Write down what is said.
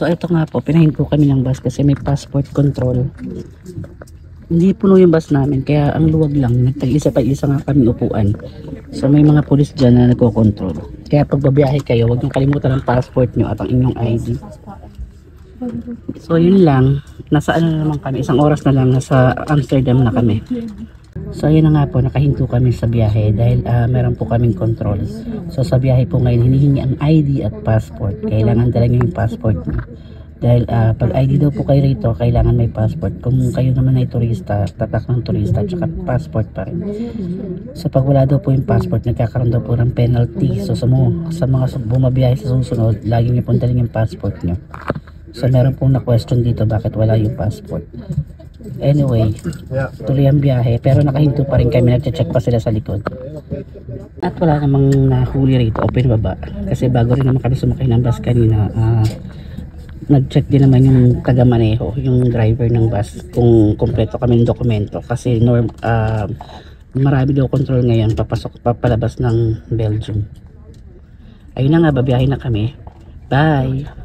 So ito nga po, pinahinto kami ng bus kasi may passport control. Hindi puno yung bus namin, kaya ang luwag lang, nagtag-isa pa isa nga kami upuan. So may mga pulis dyan na nagko-control. Kaya pag babiyahe kayo, huwag niyong kalimutan ang passport niyo at ang inyong ID. So yun lang, nasa ano na naman kami, isang oras na lang, nasa Amsterdam na kami. So yun na nga po, nakahinto kami sa biyahe dahil meron po kaming control. So sa biyahe po ngayon, hinihingi ang ID at passport. Kailangan dala niyo yung passport niyo. Dahil pag ID daw po kayo rito, kailangan may passport. Kung kayo naman ay turista, tatak ng turista, tsaka passport pa rin. So pag wala daw po yung passport, nagkakaroon daw po ng penalty. So sa mga bumabiyahe sa susunod, lagi niyo pong dalhin yung passport niyo. So meron pong na-question dito bakit wala yung passport. Anyway, tuloy ang biyahe, pero nakahinto pa rin kami, nagche-check pa sila sa likod. At wala namang nahuli rito, open baba. Kasi bago rin naman kami sumakay ng bus kanina, nag-check din naman yung taga-maneho, yung driver ng bus, kung kompleto kami ng dokumento. Kasi marami daw control ngayon, papalabas ng Belgium. Ayun na nga, babiyahin na kami. Bye!